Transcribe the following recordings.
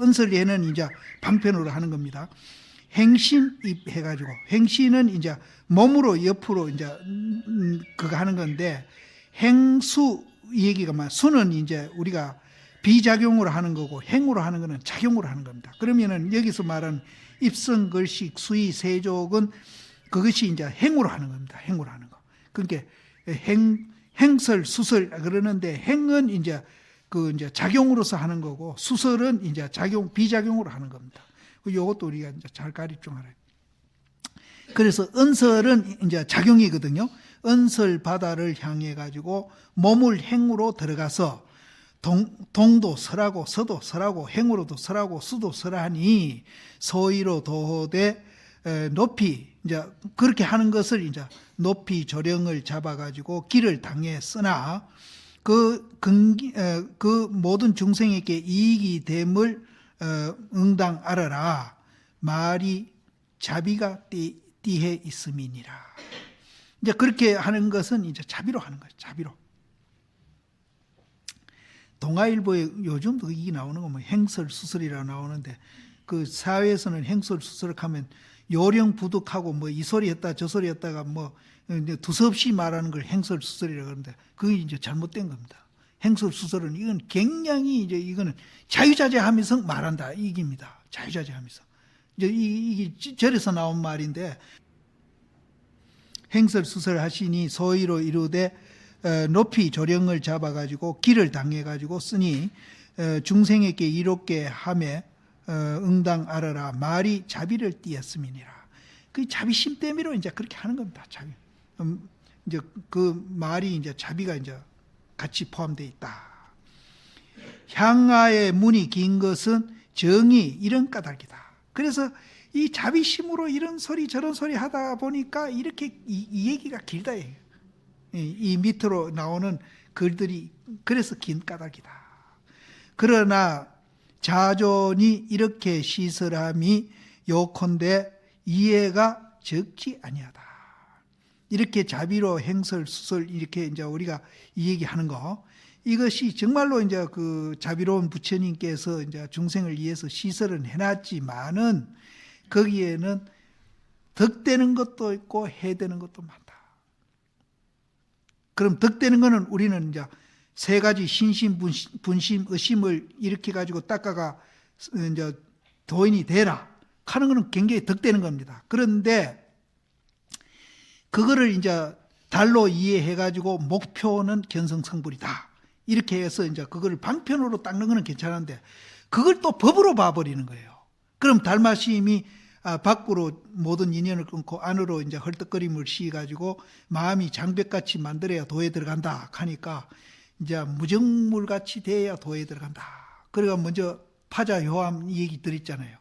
은설예는 이제 방편으로 하는 겁니다. 행신입 해가지고, 행신은 이제 몸으로 옆으로 이제 그거 하는 건데, 행수 얘기가 막 수는 이제 우리가 비작용으로 하는 거고 행으로 하는 거는 작용으로 하는 겁니다. 그러면은 여기서 말하는 입성, 걸식, 수의, 세족은 그것이 이제 행으로 하는 겁니다. 행으로 하는 거. 그러니까 행설, 수설 그러는데 행은 이제 그 이제 작용으로서 하는 거고 수설은 이제 비작용으로 하는 겁니다. 이것도 우리가 이제 잘 가르쳐 좀 알아요. 그래서 은설은 이제 작용이거든요. 은설 바다를 향해 가지고 몸을 행으로 들어가서 동도 설하고 서도 설하고 행으로도 설하고 수도 설하니 서의로 도되 높이 이제 그렇게 하는 것을 이제 높이 조령을 잡아가지고 길을 당해 쓰나 그 모든 중생에게 이익이 됨을 응당 알아라. 말이 자비가 띠해 있음이니라. 이제 그렇게 하는 것은 이제 자비로 하는 거예요. 자비로. 동아일보에 요즘도 이게 나오는 거 뭐 행설 수설이라 나오는데 그 사회에서는 행설 수설을 하면 요령 부득하고 뭐 이 소리 했다 저 소리 했다가 뭐 두서없이 말하는 걸 행설 수설이라 그러는데 그게 이제 잘못된 겁니다. 행설 수설은 이건 굉장히 이제 이거는 자유자재하면서 말한다 이깁니다. 자유자재하면서 이제 이게 절에서 나온 말인데 행설 수설 하시니 소위로 이루되 높이 조령을 잡아가지고 길을 당해가지고 쓰니 중생에게 이롭게 하매 응당 알아라. 말이 자비를 띠었음이니라. 그 자비심 때문에 이제 그렇게 하는 겁니다. 자비. 이제 그 말이 이제 자비가 이제 같이 포함되어 있다. 향하의 문이 긴 것은 정이 이런 까닭이다. 그래서 이 자비심으로 이런 소리 저런 소리 하다 보니까 이렇게 이 얘기가 길다. 이 밑으로 나오는 글들이 그래서 긴 까닭이다. 그러나 자존이 이렇게 시설함이 요컨대 이해가 적지 아니하다. 이렇게 자비로 행설 수설 이렇게 이제 우리가 이 얘기하는 거 이것이 정말로 이제 그 자비로운 부처님께서 이제 중생을 위해서 시설은 해놨지만은 거기에는 덕되는 것도 있고 해되는 것도 많다. 그럼 덕되는 거는 우리는 이제 세 가지 신심, 분심, 의심을 일으켜 가지고 닦아가 이제 도인이 되라 하는 거는 굉장히 덕되는 겁니다. 그런데 그거를 이제 달로 이해해 가지고 목표는 견성성불이다. 이렇게 해서 이제 그거를 방편으로 닦는 거는 괜찮은데 그걸 또 법으로 봐버리는 거예요. 그럼 달마심이 밖으로 모든 인연을 끊고 안으로 이제 헐떡거림을 씌가지고 마음이 장벽같이 만들어야 도에 들어간다 하니까 이제 무정물같이 돼야 도에 들어간다. 그래가 먼저 파자 요함 얘기 드렸잖아요.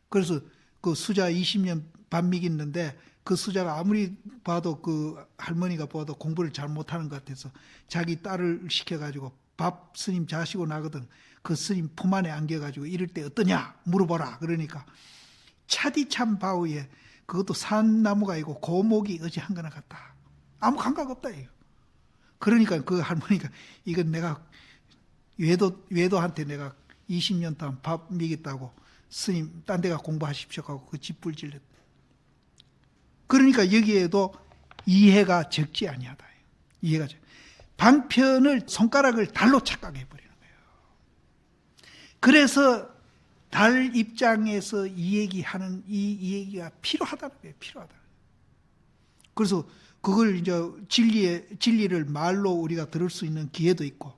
그래서 그 수자 20년 반미기 있는데 그 수자가 아무리 봐도 그 할머니가 봐도 공부를 잘 못하는 것 같아서 자기 딸을 시켜가지고 밥 스님 자시고 나거든. 그 스님 품 안에 안겨가지고 이럴 때 어떠냐 물어보라. 그러니까 차디참 바위에 그것도 산나무가 있고 고목이 어찌한 거나 같다. 아무 감각 없다. 이거. 그러니까 그 할머니가 이건 내가 외도한테 내가 20년 동안 밥 먹였다고 스님 딴 데가 공부하십시오 하고 그 짓불질렀다. 그러니까 여기에도 이해가 적지 아니하다. 이해가 적. 방편을 손가락을 달로 착각해 버리는 거예요. 그래서 달 입장에서 이 얘기하는 이 얘기가 필요하다는 거예요. 필요하다. 그래서 그걸 이제 진리를 말로 우리가 들을 수 있는 기회도 있고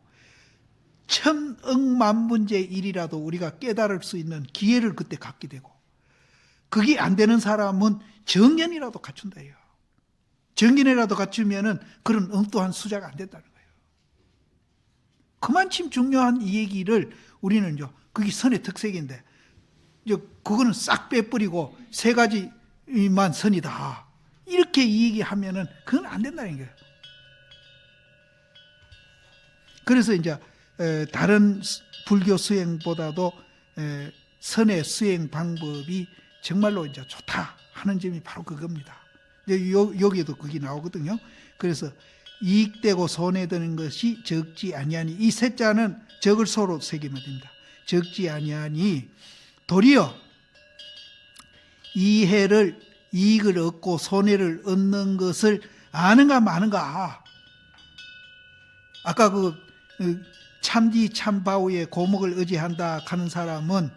천억만분의 일이라도 우리가 깨달을 수 있는 기회를 그때 갖게 되고 그게 안 되는 사람은 정견이라도 갖춘다. 정견이라도 갖추면은 그런 엉뚱한 수자가 안 된다는 거예요. 그만큼 중요한 이 얘기를 우리는 그게 선의 특색인데 그거는 싹 빼버리고 세 가지만 선이다. 이렇게 이 얘기하면은 그건 안 된다는 거예요. 그래서 이제 다른 불교 수행보다도 선의 수행 방법이 정말로 이제 좋다 하는 점이 바로 그겁니다. 여기에도 그게 나오거든요. 그래서 이익되고 손해되는 것이 적지 아니하니 이 세자는 적을 소로 새기면 됩니다. 적지 아니하니 도리어 이 해를 이익을 얻고 손해를 얻는 것을 아는가 마는가. 아까 그 참지 참바우의 고목을 의지한다 하는 사람은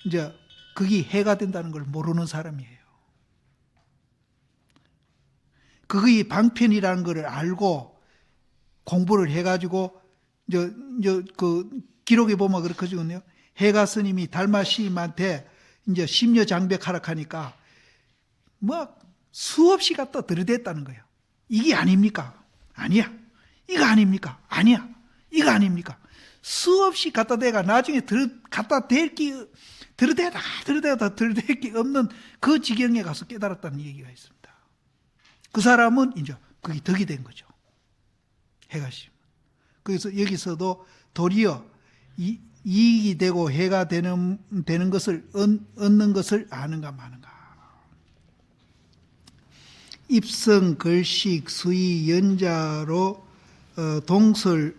이제 그게 해가 된다는 걸 모르는 사람이에요. 그게 방편이라는 걸 알고 공부를 해가지고 그 기록에 보면 그렇게 적었네요. 해가 스님이 달마 시인한테 이제 심려 장벽하라 하니까 뭐 수없이 갖다 들이댔다는 거예요. 이게 아닙니까? 아니야. 이거 아닙니까? 아니야. 이거 아닙니까? 수없이 갖다 대가 나중에 갖다 댈기 들이대다 들이댈 게 없는 그 지경에 가서 깨달았다는 얘기가 있습니다. 그 사람은 이제 그게 덕이 된 거죠. 해가 심. 그래서 여기서도 도리어 이익이 되고 해가 되는 것을 얻는 것을 아는가 마는가. 입성, 걸식, 수의, 연자로 동설,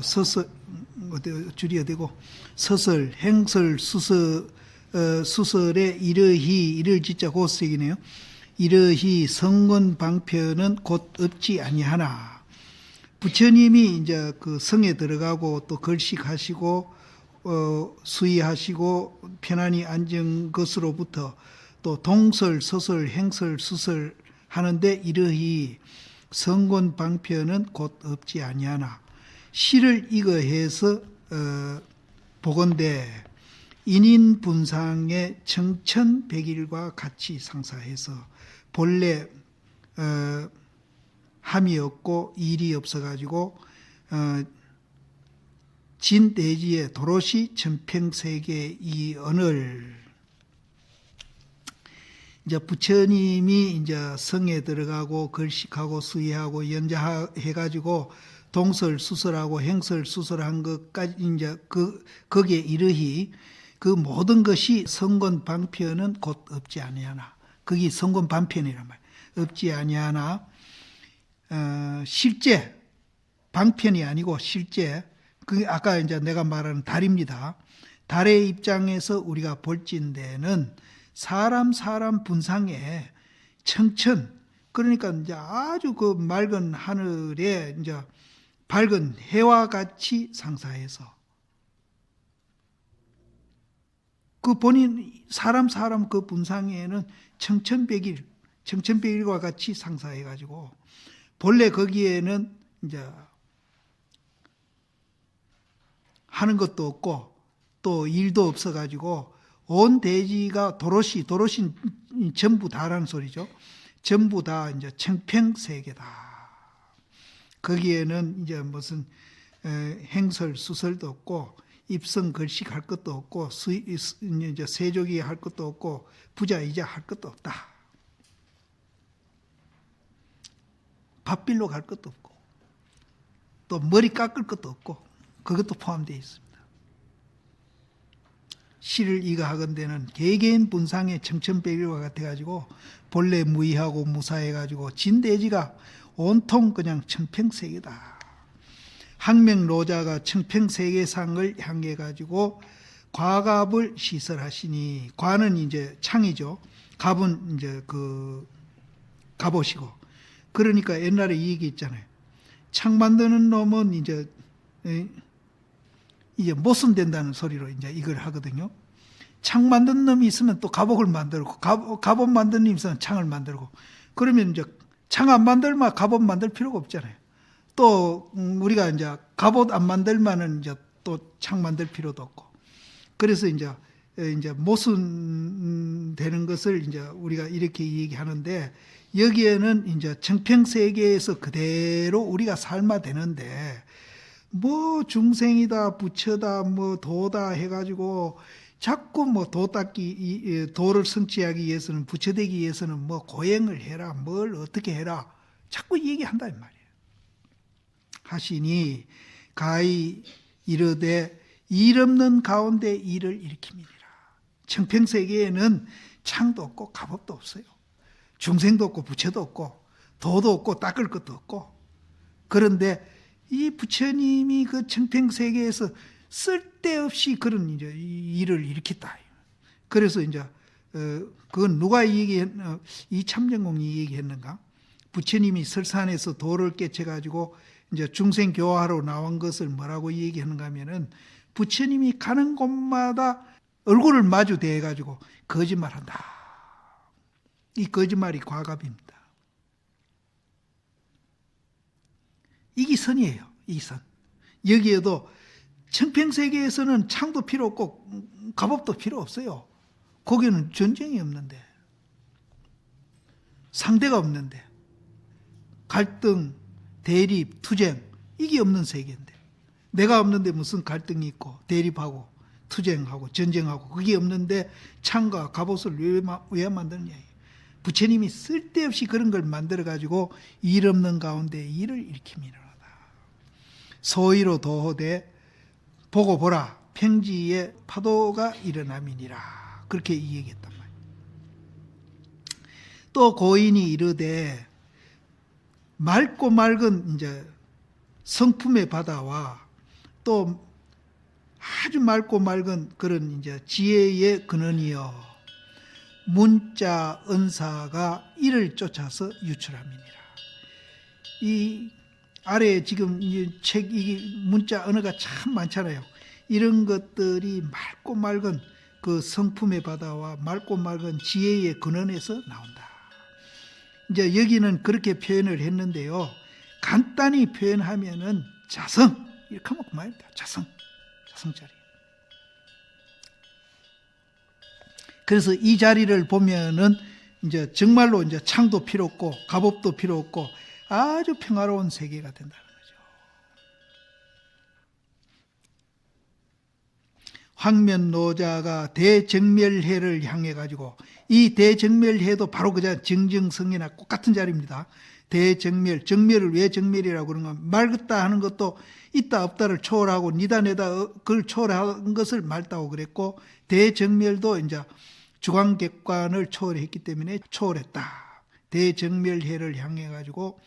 서설, 줄이어야 되고 서설, 행설, 수설에 이러히 이를 짓자 고색이네요. 이러히 성문 방편은 곧 없지 아니하나. 부처님이 이제 그 성에 들어가고 또 걸식하시고 수의하시고 편안히 앉은 것으로부터 또 동설, 서설, 행설, 수설 하는데 이러히 성곤 방편은 곧 없지 아니하나. 시를 이거해서 보건대 인인 분상의 청천백일과 같이 상사해서 본래 함이 없고 일이 없어가지고 진대지의 도로시 천평세계 이 언을 이제 부처님이 이제 성에 들어가고 걸식하고 수의하고 연자해가지고 동설 수설하고 행설 수설한 것까지 이제 거기에 이르히 그 모든 것이 성곤 방편은 곧 없지 아니하나. 그게 성곤 방편이란 말이에요. 없지 아니하나. 실제 방편이 아니고 실제 그게 아까 이제 내가 말하는 달입니다. 달의 입장에서 우리가 볼진대는 사람 분상에 청천 그러니까 이제 아주 그 맑은 하늘에 이제 밝은 해와 같이 상사해서 그 본인 사람 그 분상에는 청천백일과 같이 상사해 가지고 본래 거기에는 이제 하는 것도 없고 또 일도 없어 가지고 온 대지가 도로시 전부 다라는 소리죠. 전부 다 이제 청평세계다. 거기에는 이제 무슨 행설 수설도 없고 입성 걸식 할 것도 없고 이제 세족이 할 것도 없고 부자이자 할 것도 없다. 밥빌로 갈 것도 없고 또 머리 깎을 것도 없고 그것도 포함되어 있습니다. 시를 이가하건대는 개개인 분상의 청천백일과 같아가지고 본래 무의하고 무사해가지고 진대지가 온통 그냥 청평세계다. 항명로자가 청평세계상을 향해가지고 과갑을 시설하시니 과는 이제 창이죠. 갑은 이제 그 갑옷이고 그러니까 옛날에 이 얘기 있잖아요. 창 만드는 놈은 이제 못쓰면 된다는 소리로 이제 이걸 하거든요. 창 만드는 놈이 있으면 또 갑옷을 만들고, 갑옷 만드는 놈이 있으면 창을 만들고, 그러면 이제 창 안 만들면 갑옷 만들 필요가 없잖아요. 또, 우리가 이제 갑옷 안 만들면은 이제 또 창 만들 필요도 없고. 그래서 이제 못쓰는 되는 것을 이제 우리가 이렇게 얘기하는데, 여기에는 이제 청평세계에서 그대로 우리가 삶아 되는데, 뭐 중생이다 부처다 뭐 도다 해가지고 자꾸 뭐 도 닦기 도를 성취하기 위해서는 부처 되기 위해서는 뭐 고행을 해라 뭘 어떻게 해라 자꾸 얘기한다 이 말이에요. 하시니 가히 이르되 일 없는 가운데 일을 일으킴이니라. 청평세계에는 창도 없고 갑옷도 없어요. 중생도 없고 부처도 없고 도도 없고 닦을 것도 없고 그런데 이 부처님이 그 청평세계에서 쓸데없이 그런 이제 일을 일으켰다. 그래서 이제 그건 누가 이참전공이 얘기했는가? 부처님이 설산에서 돌을 깨쳐가지고 이제 중생 교화하러 나온 것을 뭐라고 얘기하는가 하면은 부처님이 가는 곳마다 얼굴을 마주 대가지고 거짓말한다. 이 거짓말이 과갑입니다. 이게 선이에요. 이 선. 여기에도 청평세계에서는 창도 필요 없고 갑옷도 필요 없어요. 거기는 전쟁이 없는데, 상대가 없는데, 갈등, 대립, 투쟁 이게 없는 세계인데, 내가 없는데 무슨 갈등이 있고 대립하고 투쟁하고 전쟁하고 그게 없는데 창과 갑옷을 왜 만드느냐. 부처님이 쓸데없이 그런 걸 만들어가지고 일 없는 가운데 일을 일으킵니다. 소위로 도호되 보고 보라 평지에 파도가 일어남이니라. 그렇게 얘기했단 말이에요. 또 고인이 이르되 맑고 맑은 이제 성품의 바다와 또 아주 맑고 맑은 그런 이제 지혜의 근원이여 문자 은사가 이를 쫓아서 유출함이니라. 이 아래에 지금 이 책, 이 문자 언어가 참 많잖아요. 이런 것들이 맑고 맑은 그 성품의 바다와 맑고 맑은 지혜의 근원에서 나온다. 이제 여기는 그렇게 표현을 했는데요. 간단히 표현하면은 자성. 이렇게 하면 그만입니다. 자성자리. 그래서 이 자리를 보면은 이제 정말로 이제 창도 필요 없고 갑옷도 필요 없고 아주 평화로운 세계가 된다는 거죠. 황면노자가 대정멸해를 향해 가지고 이 대정멸해도 바로 그저 정정성이나 똑같은 자리입니다. 대정멸, 정멸을 왜 정멸이라고 그런가? 맑다 하는 것도 있다 없다를 초월하고 니다 내다 그걸 초월한 것을 맑다고 그랬고 대정멸도 이제 주관객관을 초월했기 때문에 초월했다. 대정멸해를 향해 가지고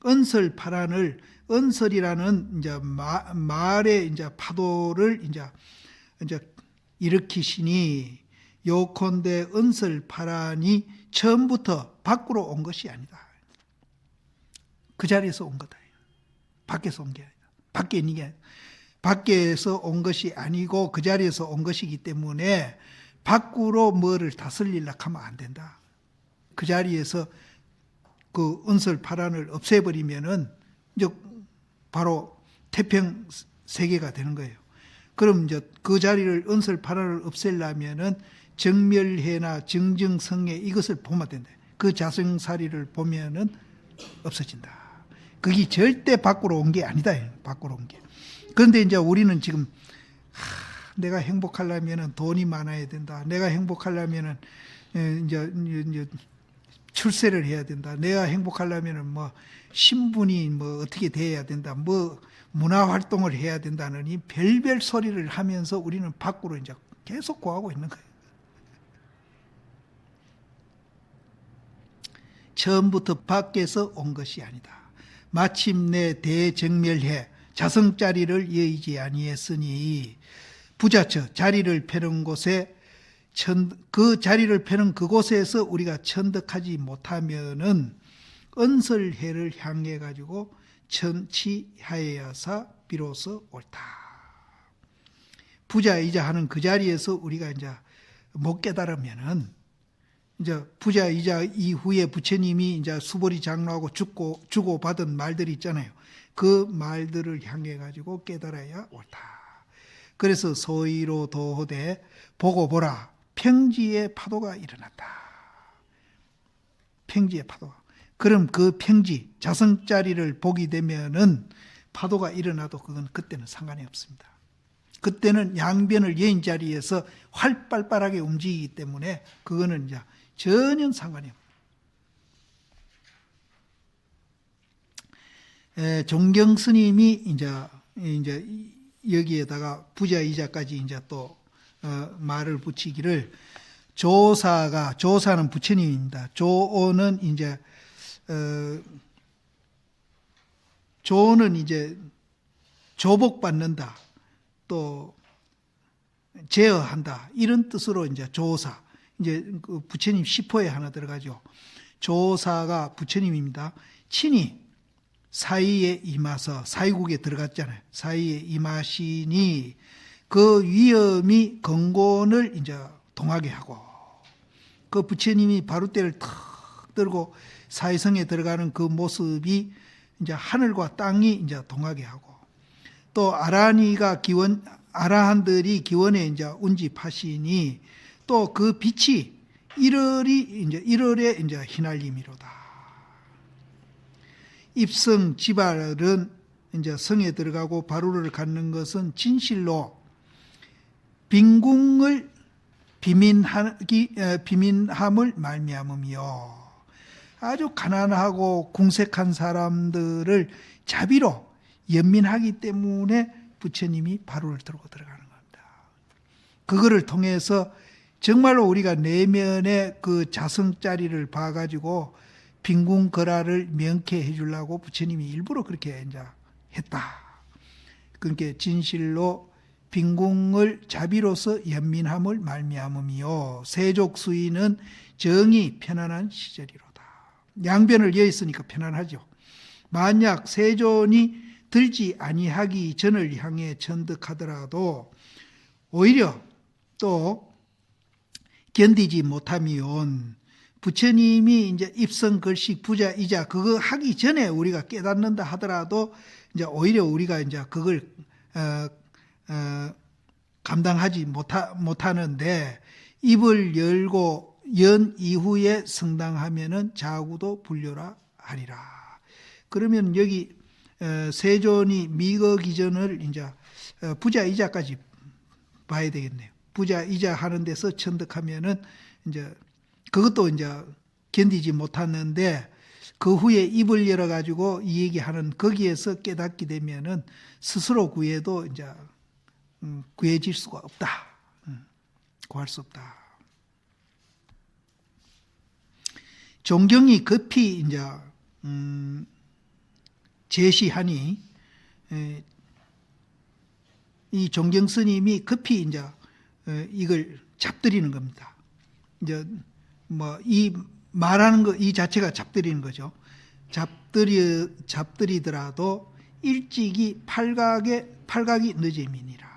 은설파란을 은설이라는 이제 말의 이제 파도를 이제 일으키시니 요컨대 은설파란이 처음부터 밖으로 온 것이 아니다. 그 자리에서 온 거다. 밖에서 온 게 아니다. 밖에서 온 것이 아니고 그 자리에서 온 것이기 때문에 밖으로 뭐를 다스리려고 하면 안 된다. 그 자리에서 그 은설파란을 없애버리면은 이제 바로 태평 세계가 되는 거예요. 그럼 이제 그 자리를 은설파란을 없애려면은 정멸해나 정정성애 이것을 보면 된다. 그 자성사리를 보면은 없어진다. 그게 절대 밖으로 온 게 아니다. 밖으로 온 게. 그런데 이제 우리는 지금 내가 행복하려면은 돈이 많아야 된다. 내가 행복하려면은 이제 출세를 해야 된다. 내가 행복하려면은 뭐 신분이 뭐 어떻게 돼야 된다. 뭐 문화 활동을 해야 된다는 이 별별 소리를 하면서 우리는 밖으로 이제 계속 구하고 있는 거예요. 처음부터 밖에서 온 것이 아니다. 마침내 대정멸해 자성자리를 여의지 아니했으니 부자처 자리를 펴는 곳에 그 자리를 펴는 그곳에서 우리가 천득하지 못하면은 은설해를 향해 가지고 천치하여야사 비로소 옳다. 부자이자 하는 그 자리에서 우리가 이제 못 깨달으면은 이제 부자이자 이후에 부처님이 이제 수보리 장로하고 주고 받은 말들이 있잖아요. 그 말들을 향해 가지고 깨달아야 옳다. 그래서 소위로 도호되 보고 보라 평지의 파도가 일어났다. 평지의 파도가. 그럼 그 평지 자성자리를 보게 되면은 파도가 일어나도 그건 그때는 상관이 없습니다. 그때는 양변을 여인 자리에서 활발하게 움직이기 때문에 그거는 이제 전혀 상관이 없습니다. 종경 스님이 이제 여기에다가 부자이자까지 이제 또 말을 붙이기를 조사는 부처님입니다. 조는 이제 조는 이제 조복받는다. 또 제어한다 이런 뜻으로 이제 조사, 이제 그 부처님 시포에 하나 들어가죠. 조사가 부처님입니다. 친히 사이에 임하서, 사이국에 들어갔잖아요. 사이에 임하시니 그 위엄이 건곤을 이제 동하게 하고, 그 부처님이 바루대를 탁 들고 사이성에 들어가는 그 모습이 이제 하늘과 땅이 이제 동하게 하고, 또 아라한들이 기원에 이제 운집하시니 또 그 빛이 일월에 이제 휘날림이로다. 입성 지발은 이제 성에 들어가고 바루를 갖는 것은 진실로 빈궁을 비민함을 말미암음이요. 아주 가난하고 궁색한 사람들을 자비로 연민하기 때문에 부처님이 바루를 들고 들어가는 겁니다. 그거를 통해서 정말로 우리가 내면의 그 자성자리를 봐가지고 빈궁거라를 명쾌해 주려고 부처님이 일부러 그렇게 이제 했다. 그러니까 진실로 빈궁을 자비로서 연민함을 말미암음이요. 세족수인은 정이 편안한 시절이로다. 양변을 여있으니까 편안하죠. 만약 세존이 들지 아니하기 전을 향해 전득하더라도 오히려 또 견디지 못하면 부처님이 이제 입성 걸식 부자이자 그거 하기 전에 우리가 깨닫는다 하더라도 이제 오히려 우리가 이제 그걸 감당하지 못하는데, 입을 열고 연 이후에 성당하면은 자구도 불려라 하리라. 그러면 여기 세존이 미거기전을 이제 부자이자까지 봐야 되겠네요. 부자이자 하는 데서 천득하면은 이제 그것도 이제 견디지 못하는데, 그 후에 입을 열어가지고 이 얘기하는 거기에서 깨닫게 되면은 스스로 구해도 이제 구해질 수가 없다. 구할 수 없다. 종경이 급히 이제 제시하니 이 종경 스님이 급히 이제 이걸 잡들이는 겁니다. 이제 뭐 이 말하는 거 이 자체가 잡들이는 거죠. 잡들이더라도 일찍이 팔각이 늦음이니라.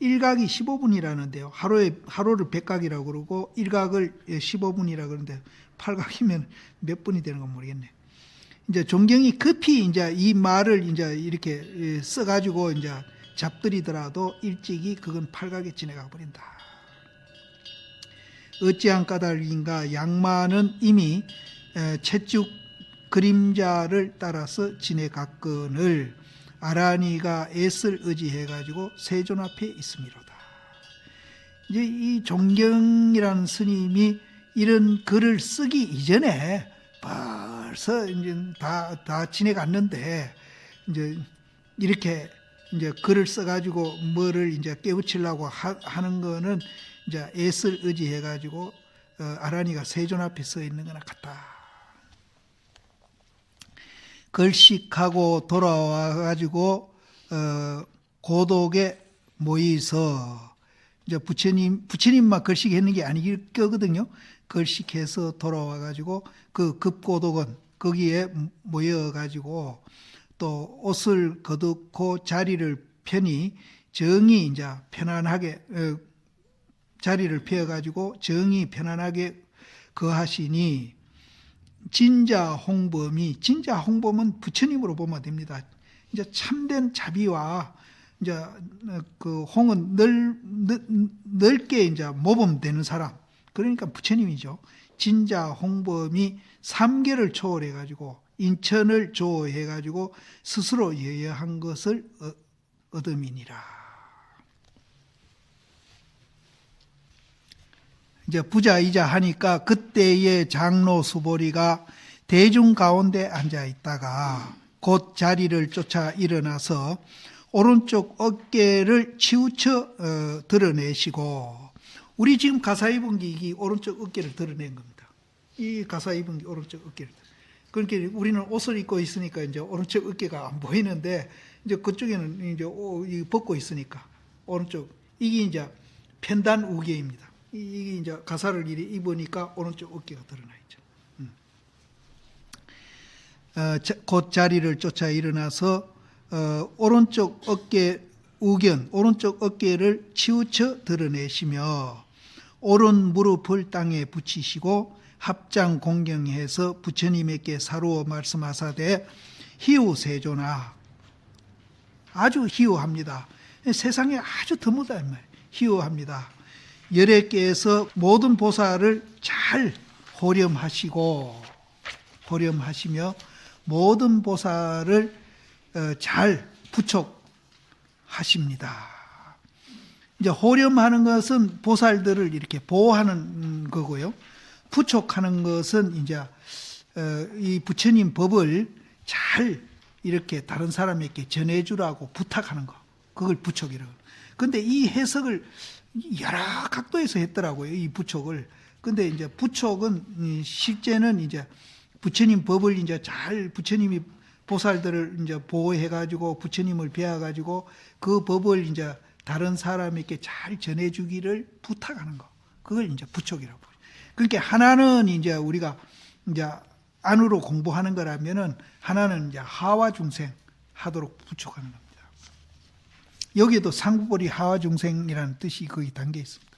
일각이 15분이라는데요. 하루를 100각이라고 그러고 일각을 15분이라고 그러는데 8각이면 몇 분이 되는 건 모르겠네. 이제 종경이 급히 이제 이 말을 이제 이렇게 써가지고 이제 잡들이더라도 일찍이 그건 8각에 지나가 버린다. 어찌한 까닭인가 양마는 이미 채쭉 그림자를 따라서 지내갔거늘 아라니가 애쓸 의지해가지고 세존 앞에 있음이로다. 이제 이 종경이라는 스님이 이런 글을 쓰기 이전에 벌써 이제 다 지내갔는데, 이제 이렇게 이제 글을 써가지고 뭐를 이제 깨우치려고 하는 거는 이제 애쓸 의지해가지고 아라니가 세존 앞에 서 있는 거나 같다. 걸식하고 돌아와가지고 고독에 모이서 이제 부처님만 걸식했는 게 아닐 거거든요. 걸식해서 돌아와가지고 그 급고독은 거기에 모여가지고 또 옷을 거두고 자리를 펴니 정이 이제 편안하게 자리를 펴가지고 정이 편안하게 거하시니 진자 홍범은 부처님으로 보면 됩니다. 이제 참된 자비와 이제 그 홍은 넓게 이제 모범되는 사람, 그러니까 부처님이죠. 진자 홍범이 3계를 초월해가지고 인천을 조해가지고 스스로 여여한 것을 얻음이니라. 이제 부자이자 하니까 그때의 장로 수보리가 대중 가운데 앉아 있다가 곧 자리를 쫓아 일어나서 오른쪽 어깨를 치우쳐 드러내시고, 우리 지금 가사 입은 게 이게 오른쪽 어깨를 드러낸 겁니다. 이 가사 입은 게 오른쪽 어깨를. 그러니까 우리는 옷을 입고 있으니까 이제 오른쪽 어깨가 안 보이는데, 이제 그쪽에는 이제 벗고 있으니까 오른쪽. 이게 이제 편단 우계입니다. 이게 이제 가사를 이리 입으니까 오른쪽 어깨가 드러나 있죠. 곧 자리를 쫓아 일어나서 오른쪽 어깨 우견, 오른쪽 어깨를 치우쳐 드러내시며 오른 무릎을 땅에 붙이시고 합장 공경해서 부처님에게 사루어 말씀하사되 희우세조나, 아주 희우합니다. 세상에 아주 드무다 이 말이에요. 희우합니다. 열애께서 모든 보살을 잘 호렴하시며 모든 보살을 잘 부촉하십니다. 이제 호렴하는 것은 보살들을 이렇게 보호하는 거고요. 부촉하는 것은 이제 이 부처님 법을 잘 이렇게 다른 사람에게 전해주라고 부탁하는 거. 그걸 부촉이라고. 근데 이 해석을 여러 각도에서 했더라고요. 이 부촉을. 근데 이제 부촉은 실제는 이제 부처님 법을 이제 잘 부처님이 보살들을 이제 보호해가지고 부처님을 배워가지고 그 법을 이제 다른 사람에게 잘 전해주기를 부탁하는 거. 그걸 이제 부촉이라고. 그러니까 하나는 이제 우리가 이제 안으로 공부하는 거라면은 하나는 이제 하와 중생 하도록 부촉하는 겁니다. 여기에도 상부보리 하와 중생이라는 뜻이 거기 담겨 있습니다.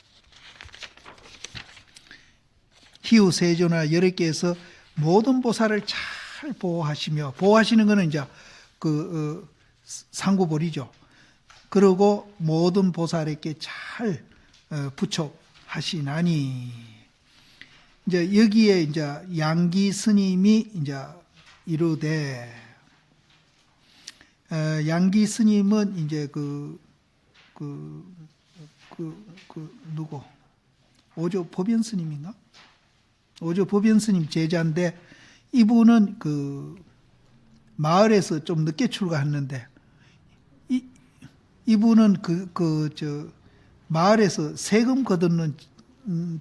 희우세조나 열애께서 모든 보살을 잘 보호하시며, 보호하시는 것은 이제 상구보리죠. 그리고 모든 보살에게 잘 부촉하시나니, 이제 여기에 이제 양기 스님이 이제 이르되, 양기 스님은 이제 누구? 오조 법연 스님인가? 오조 법연 스님 제자인데, 이분은 마을에서 좀 늦게 출가했는데, 이분은 마을에서 세금 거두는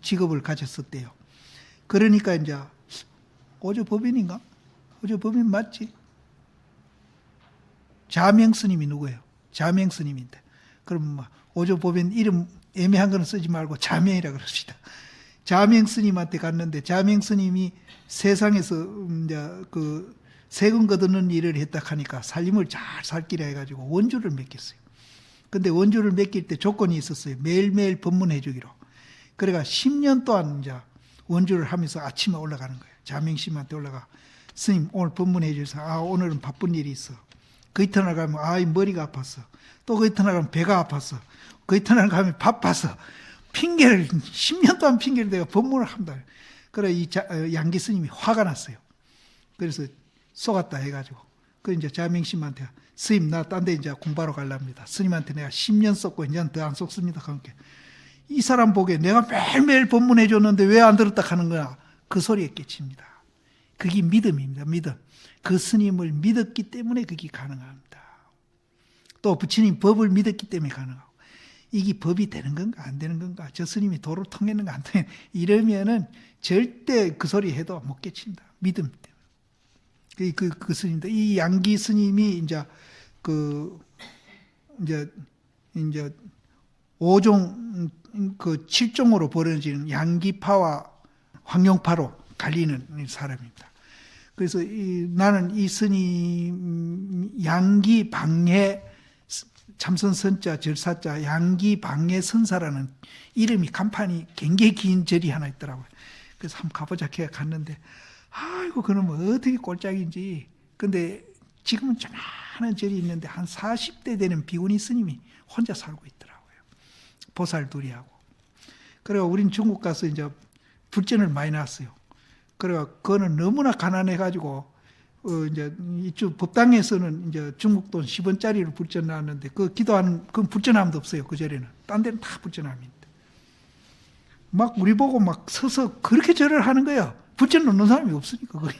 직업을 가졌었대요. 그러니까 이제, 오조 법연인가? 오조 법연 맞지? 자명 스님이 누구예요? 자명 스님인데. 그럼 오조 법연 이름 애매한 거는 쓰지 말고 자명이라 그럽시다. 자명 스님한테 갔는데 자명 스님이 세상에서 이제 세금 거두는 일을 했다 하니까 살림을 잘 살기라 해가지고 원주를 맡겼어요. 근데 원주를 맡길 때 조건이 있었어요. 매일매일 법문해 주기로. 그래가 10년 동안 이제 원주를 하면서 아침에 올라가는 거예요. 자명 스님한테 올라가. 스님 오늘 법문해 주셔서 오늘은 바쁜 일이 있어. 그 이튿날 가면 머리가 아팠어. 또 그 이튿날 가면 배가 아팠어. 그 이튿날 가면 바빠서 핑계를 10년 동안 핑계를 대고 법문을 한다. 그래 이 양기 스님이 화가 났어요. 그래서 속았다 해가지고 그 이제 자명심한테 스님 나 딴 데 이제 공부하러 가랍니다. 스님한테 내가 10년 썼고 이제는 더 안 속습니다. 그러니까 이 사람 보기에 내가 매일매일 법문해 줬는데 왜 안 들었다 하는 거야. 그 소리에 깨칩니다. 그게 믿음입니다. 믿음. 그 스님을 믿었기 때문에 그게 가능합니다. 또 부처님 법을 믿었기 때문에 가능하고, 이게 법이 되는 건가 안 되는 건가, 저 스님이 도를 통했는가 안 통했는가, 이러면은 절대 그 소리 해도 못 깨친다. 믿음 때문에. 그 스님도 이 양기 스님이 이제 이제 5종 7종으로 벌어지는 양기파와 황룡파로 갈리는 사람입니다. 그래서 나는 이 스님 양기 방해 참선선자 절사자 양기 방해 선사라는 이름이 간판이 굉장히 긴 절이 하나 있더라고요. 그래서 한번 가보자 해서 갔는데 아이고 그놈은 어떻게 꼴짝인지. 근데 지금은 조그마한 절이 있는데 한 40대 되는 비구니 스님이 혼자 살고 있더라고요. 보살 둘이하고. 그래가 우린 중국 가서 이제 불전을 많이 났어요. 그래가 그거는 너무나 가난해가지고 이제 이쪽 법당에서는 이제 중국 돈 10원짜리로 불전 나왔는데 그 기도하는 그 불전함도 없어요. 그 절에는 딴 데는 다 불전함인데 막 우리 보고 막 서서 그렇게 절을 하는 거예요. 불전 놓는 사람이 없으니까 거기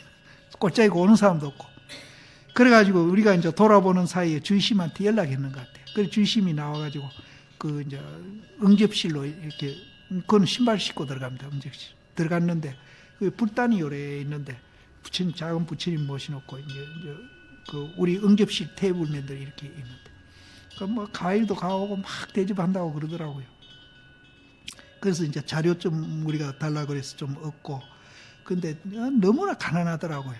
꼴짝이고 오는 사람도 없고. 그래가지고 우리가 이제 돌아보는 사이에 주의심한테 연락했는 것 같아요. 그래 주의심이 나와가지고 그 이제 응접실로 이렇게 그건 신발 신고 들어갑니다. 응접실 들어갔는데. 그 불단이 요래 있는데 부처님 작은 부처님 모셔놓고 이제 그 우리 응접실 테이블맨들이 이렇게 있는데 뭐 과일도 가오고 막 대접한다고 그러더라고요. 그래서 이제 자료 좀 우리가 달라고 그래서 좀 얻고, 근데 너무나 가난하더라고요.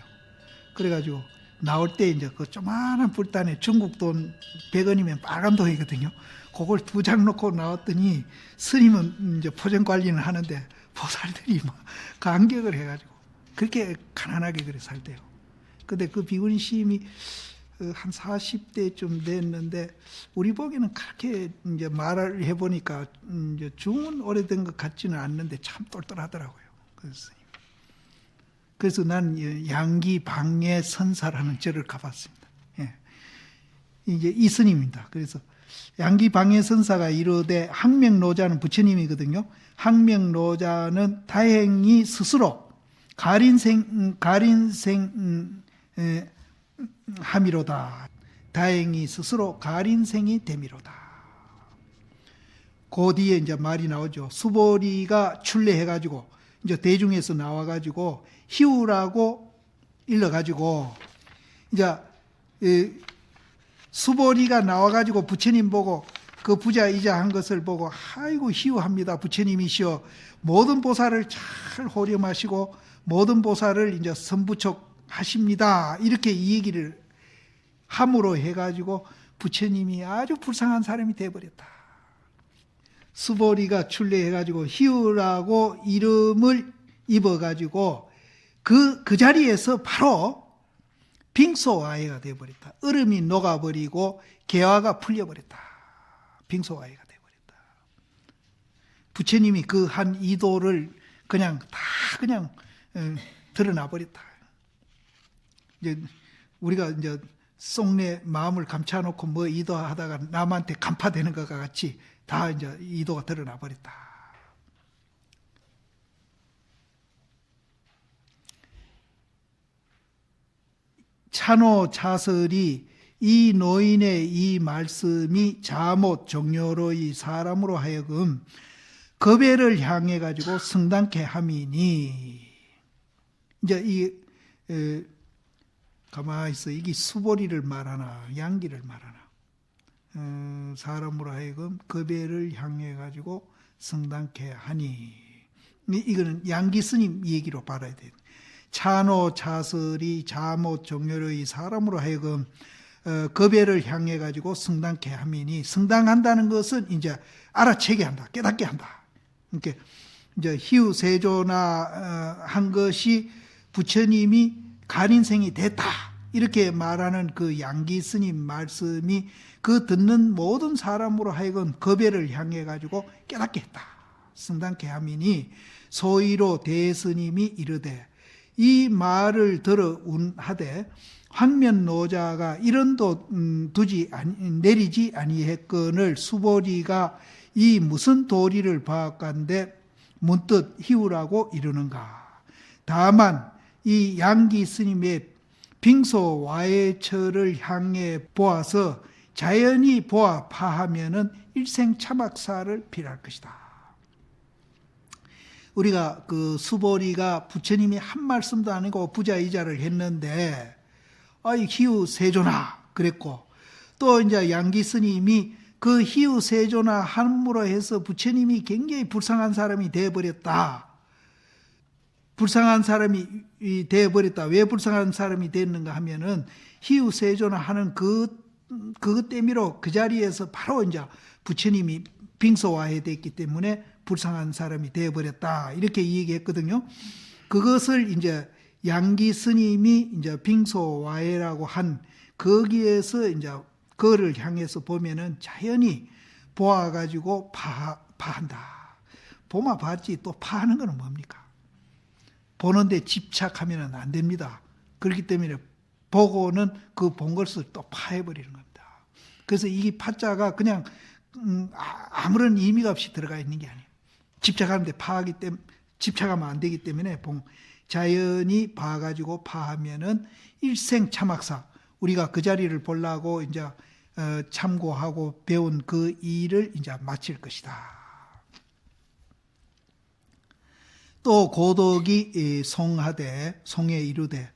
그래가지고 나올 때 이제 그 조만한 불단에 중국 돈 100원이면 빨간 돈이거든요. 그걸 2장 놓고 나왔더니 스님은 이제 포장 관리는 하는데 보살들이 막 감격을 해가지고 그렇게 가난하게 그래 살대요. 근데 그 비구니 스님이 한 40대쯤 됐는데 우리 보기에는 그렇게 이제 말을 해보니까 이제 중은 오래된 것 같지는 않는데 참 똘똘하더라고요. 그래서 나는 양기 방해 선사라는 절을 가봤습니다. 예. 이제 이 스님입니다. 그래서 양기 방해 선사가 이르되 항명노자는 부처님이거든요. 항명노자는 다행히 스스로 함이로다. 다행히 스스로 가린생이 됨이로다. 그 뒤에 이제 말이 나오죠. 수보리가 출래해가지고 이제 대중에서 나와가지고 희우라고 일러가지고 이제 수보리가 나와가지고 부처님 보고 그 부자이자 한 것을 보고 아이고 희우합니다. 부처님이시여 모든 보살을 잘 호렴하시고 모든 보살을 이제 선부촉하십니다. 이렇게 이 얘기를 함으로 해가지고 부처님이 아주 불쌍한 사람이 되어버렸다. 수보리가 출래해가지고 희우라고 이름을 입어가지고 그 자리에서 바로 빙소와해가 되어버렸다. 얼음이 녹아버리고 개화가 풀려버렸다. 빙소와해가 되어버렸다. 부처님이 그 한 이도를 그냥 다 그냥 드러나버렸다. 이제 우리가 이제 속내 마음을 감춰놓고 뭐 이도하다가 남한테 간파되는 것과 같이 다 이제 이도가 드러나버렸다. 찬호차설이 이 노인의 이 말씀이 자못 정료로의 사람으로 하여금 겁애를 향해 가지고 성당케 함이니 이제 가만히 있어. 이게 수보리를 말하나 양기를 말하나 사람으로 하여금 겁애를 향해 가지고 성당케 하니 이거는 양기 스님 얘기로 받아야 돼요. 찬호차설이 자못 정료의 사람으로 하여금 겁애를 향해 가지고 성당케 함이니 성당한다는 것은 이제 알아채게 한다, 깨닫게 한다. 그러니까 이제 희우세조나 한 것이 부처님이 가린생이 됐다 이렇게 말하는 그 양기 스님 말씀이 그 듣는 모든 사람으로 하여금 겁애를 향해 가지고 깨닫게 했다. 성당케 함이니 소위로 대스님이 이르되 이 말을 들어 운하되 황면노자가 이런도 내리지 아니했거늘 수보리가 이 무슨 도리를 봐간데 문득 희우라고 이르는가. 다만 이 양기 스님의 빙소와해처를 향해 보아서 자연히 보아 파하면은 일생차막사를 필할 것이다. 우리가 그 수보리가 부처님이 한 말씀도 아니고 부자이자를 했는데 희우 세조나 그랬고 또 이제 양기 스님이 그 희우 세조나 함으로 해서 부처님이 굉장히 불쌍한 사람이 되어버렸다. 불쌍한 사람이 되어버렸다. 왜 불쌍한 사람이 됐는가 하면은 희우 세조나 하는 그것 때문에 그 자리에서 바로 이제 부처님이 빙소화해 됐기 때문에 불쌍한 사람이 되어버렸다. 이렇게 얘기했거든요. 그것을 이제 양기 스님이 이제 빙소화해라고 한 거기에서 이제 그거를 향해서 보면은 자연히 보아가지고 파한다. 보마 봤지 또 파하는 거는 뭡니까? 보는데 집착하면 안 됩니다. 그렇기 때문에 보고는 그 본 것을 또 파해버리는 겁니다. 그래서 이 파자가 그냥 아무런 의미가 없이 들어가 있는 게 아니에요. 집착하는데 집착하면 안 되기 때문에 자연히 봐가지고 파하면은 일생차막사 우리가 그 자리를 보려고 이제 참고하고 배운 그 일을 이제 마칠 것이다. 또 고독이 송에 이르되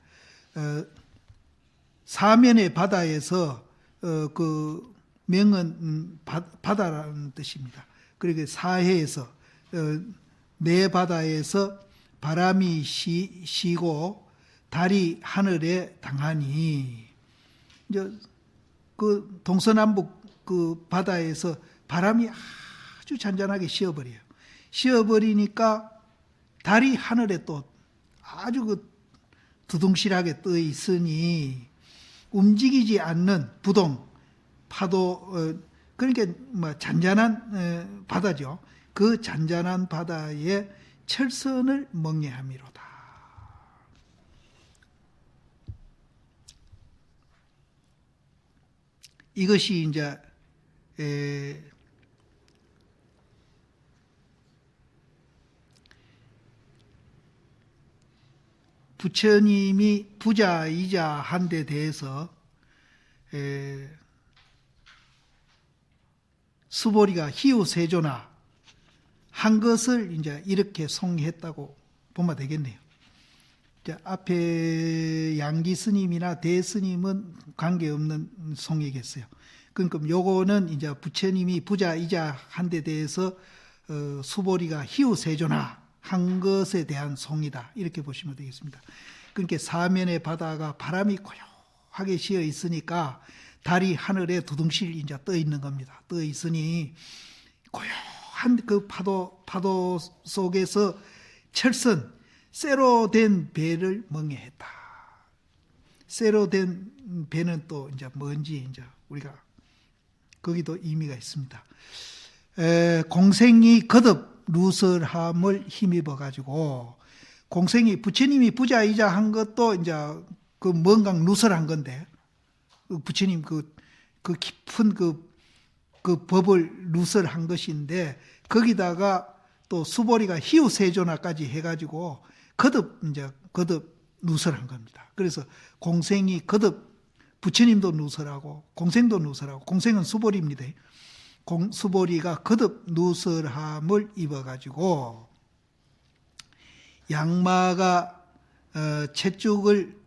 사면의 바다에서 그 명은 바다라는 뜻입니다. 그리고 사해에서 내 바다에서 바람이 시고 달이 하늘에 당하니, 이제 그 동서남북 그 바다에서 바람이 아주 잔잔하게 쉬어버려요. 쉬어버리니까 달이 하늘에 또 아주 그 두둥실하게 떠 있으니 움직이지 않는 부동, 파도, 그러니까 뭐 잔잔한 바다죠. 그 잔잔한 바다에 철선을 멍예함이로다. 이것이 이제 부처님이 부자이자 한 데 대해서 수보리가 희우세조나 한 것을 이제 이렇게 송했다고 보면 되겠네요. 이제 앞에 양기 스님이나 대스님은 관계없는 송이겠어요. 그러니까 요거는 이제 부처님이 부자이자 한 데 대해서 수보리가 희우세조나 한 것에 대한 송이다, 이렇게 보시면 되겠습니다. 그러니까 사면의 바다가 바람이 고요하게 쉬어 있으니까 달이 하늘에 두둥실 이제 떠 있는 겁니다. 떠 있으니 고요한 그 파도 속에서 철선, 쇠로 된 배를 멍해했다. 쇠로 된 배는 또 이제 뭔지 이제 우리가 거기도 의미가 있습니다. 공생이 거듭 누설함을 힘입어 가지고, 공생이 부처님이 부자이자 한 것도 이제 그 뭔가 누설한 건데, 부처님 그 깊은 그 법을 누설한 것인데, 거기다가 또 수보리가 희우세조나까지 해가지고 거듭 누설한 겁니다. 그래서 공생이 거듭, 부처님도 누설하고 공생도 누설하고, 공생은 수보리입니다. 수보리가 거듭 누설함을 입어가지고 양마가 채죽을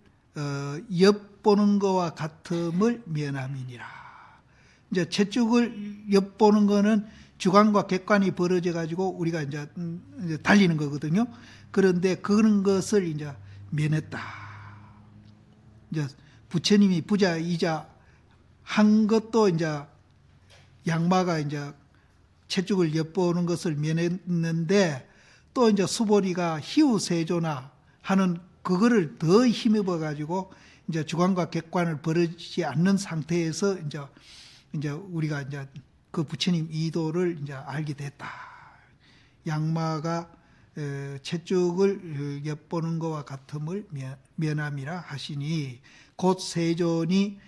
엿보는 것과 같음을 면함이니라. 이제 채죽을 엿보는 거는 주관과 객관이 벌어져 가지고 우리가 이제 달리는 거거든요. 그런데 그런 것을 이제 면했다. 이제 부처님이 부자이자 한 것도 이제 양마가 이제 채죽을 엿보는 것을 면했는데, 또 이제 수보리가 희우세조나 하는 그거를 더 힘입어 가지고 이제 주관과 객관을 벌이지 않는 상태에서 이제 우리가 이제 그 부처님 이도를 이제 알게 됐다. 양마가 채죽을 엿보는 것과 같음을 면함이라 하시니, 곧 세존이